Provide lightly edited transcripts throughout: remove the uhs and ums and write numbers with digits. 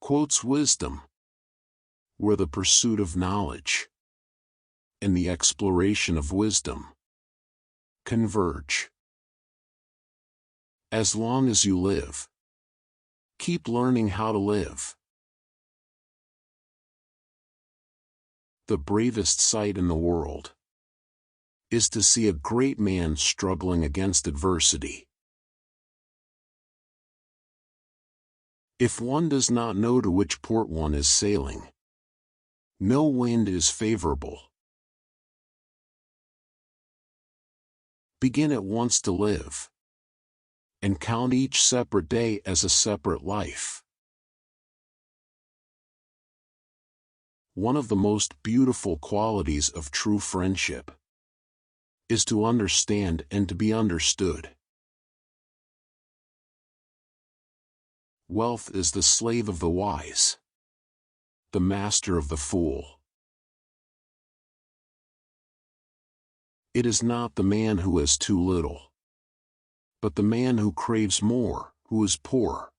quotes wisdom, where the pursuit of knowledge and the exploration of wisdom converge. As long as you live, keep learning how to live. The bravest sight in the world is to see a great man struggling against adversity. If one does not know to which port one is sailing, no wind is favorable. Begin at once to live, and count each separate day as a separate life. One of the most beautiful qualities of true friendship is to understand and to be understood. Wealth is the slave of the wise, the master of the fool. It is not the man who has too little, but the man who craves more, who is poor.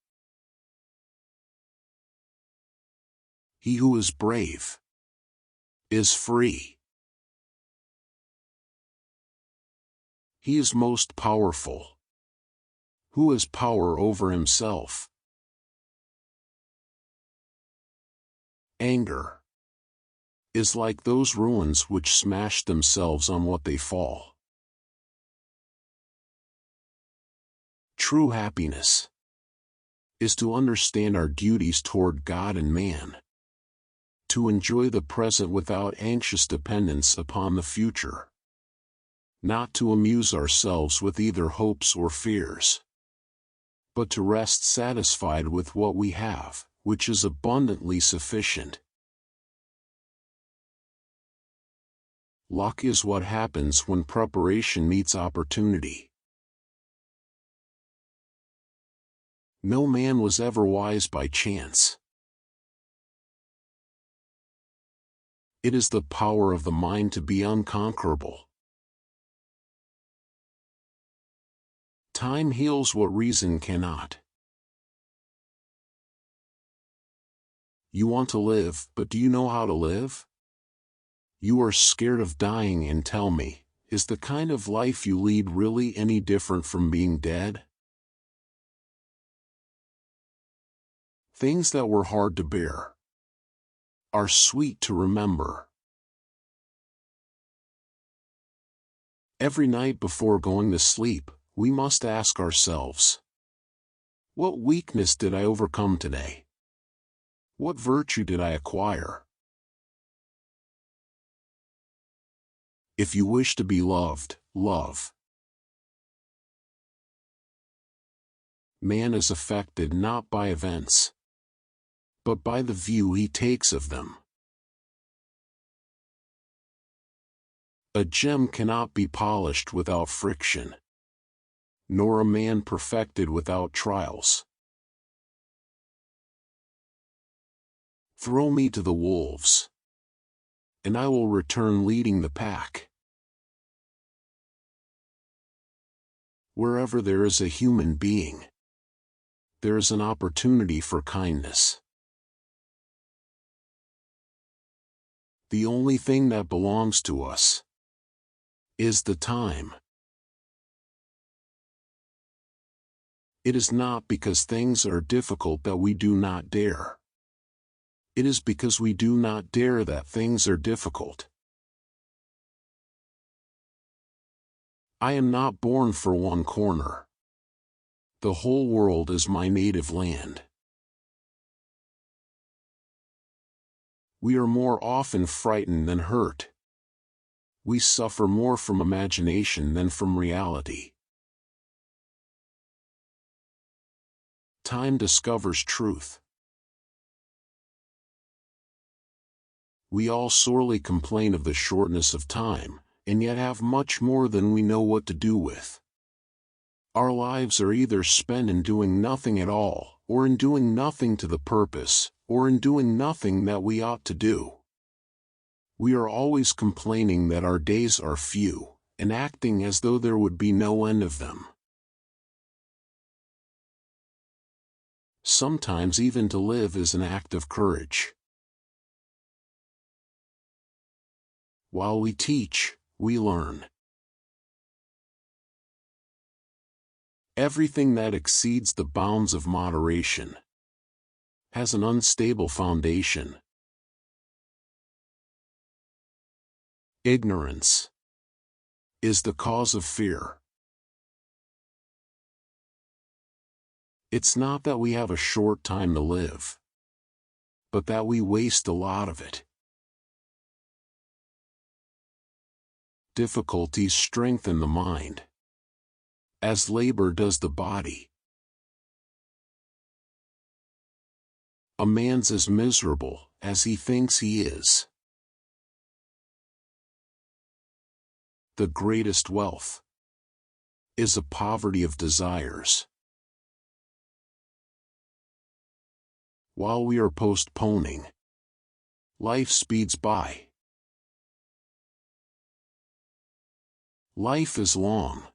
He who is brave is free. He is most powerful who has power over himself. Anger is like those ruins which smash themselves on what they fall. True happiness is to understand our duties toward God and man, to enjoy the present without anxious dependence upon the future, not to amuse ourselves with either hopes or fears, but to rest satisfied with what we have, which is abundantly sufficient. Luck is what happens when preparation meets opportunity. No man was ever wise by chance. It is the power of the mind to be unconquerable. Time heals what reason cannot. You want to live, but do you know how to live? You are scared of dying, and tell me, is the kind of life you lead really any different from being dead? Things that were hard to bear are sweet to remember. Every night before going to sleep, we must ask ourselves, what weakness did I overcome today? What virtue did I acquire? If you wish to be loved, love. Man is affected not by events, but by the view he takes of them. A gem cannot be polished without friction, nor a man perfected without trials. Throw me to the wolves, and I will return leading the pack. Wherever there is a human being, there is an opportunity for kindness. The only thing that belongs to us is the time. It is not because things are difficult that we do not dare. It is because we do not dare that things are difficult. I am not born for one corner. The whole world is my native land. We are more often frightened than hurt. We suffer more from imagination than from reality. Time discovers truth. We all sorely complain of the shortness of time, and yet have much more than we know what to do with. Our lives are either spent in doing nothing at all, or in doing nothing to the purpose, or in doing nothing that we ought to do. We are always complaining that our days are few, and acting as though there would be no end of them. Sometimes even to live is an act of courage. While we teach, we learn. Everything that exceeds the bounds of moderation has an unstable foundation. Ignorance is the cause of fear. It's not that we have a short time to live, but that we waste a lot of it. Difficulties strengthen the mind, as labor does the body. A man's as miserable as he thinks he is. The greatest wealth is a poverty of desires. While we are postponing, life speeds by. Life is long,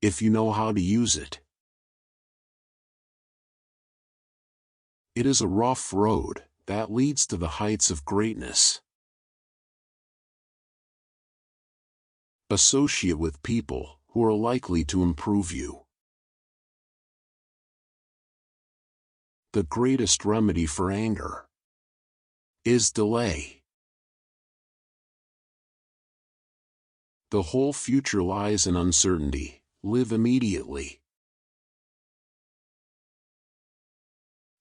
if you know how to use it. It is a rough road that leads to the heights of greatness. Associate with people who are likely to improve you. The greatest remedy for anger is delay. The whole future lies in uncertainty. Live immediately.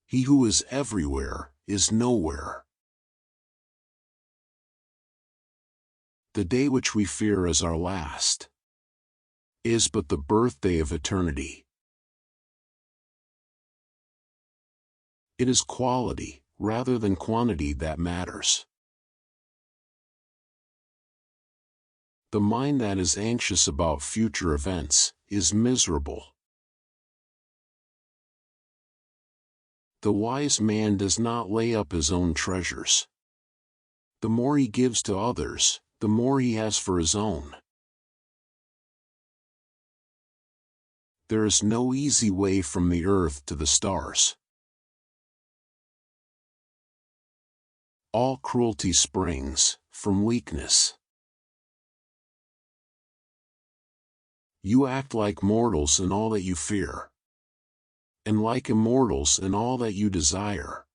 He who is everywhere is nowhere. The day which we fear as our last is but the birthday of eternity. It is quality, rather than quantity, that matters. The mind that is anxious about future events is miserable. The wise man does not lay up his own treasures. The more he gives to others, the more he has for his own. There is no easy way from the earth to the stars. All cruelty springs from weakness. You act like mortals in all that you fear, and like immortals in all that you desire.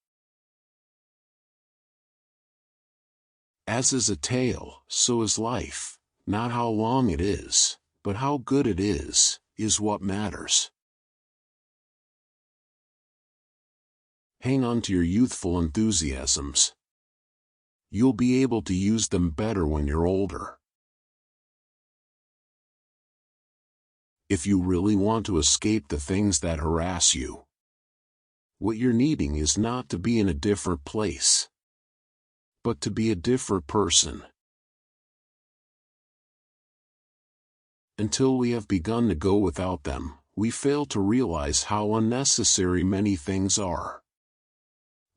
As is a tale, so is life. Not how long it is, but how good it is what matters. Hang on to your youthful enthusiasms. You'll be able to use them better when you're older. If you really want to escape the things that harass you, what you're needing is not to be in a different place, but to be a different person. Until we have begun to go without them, we fail to realize how unnecessary many things are.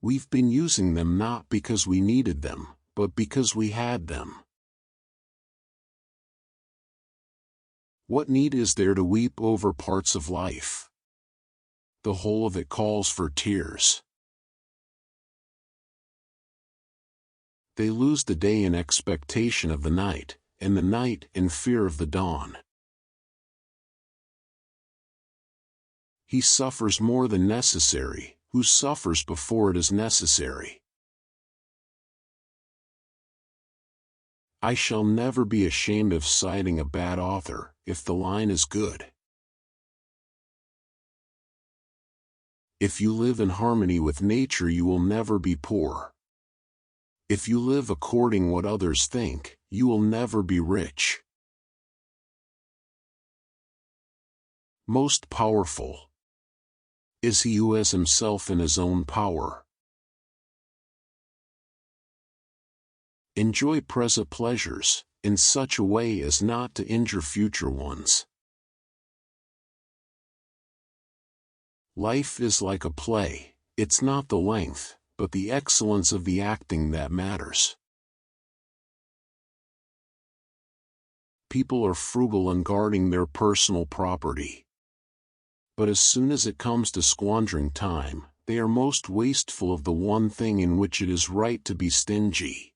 We've been using them not because we needed them, but because we had them. What need is there to weep over parts of life? The whole of it calls for tears. They lose the day in expectation of the night, and the night in fear of the dawn. He suffers more than necessary, who suffers before it is necessary. I shall never be ashamed of citing a bad author, if the line is good. If you live in harmony with nature, you will never be poor. If you live according what others think, you will never be rich. Most powerful is he who has himself in his own power. Enjoy present pleasures, in such a way as not to injure future ones. Life is like a play. It's not the length, but the excellence of the acting that matters. People are frugal in guarding their personal property. But as soon as it comes to squandering time, they are most wasteful of the one thing in which it is right to be stingy.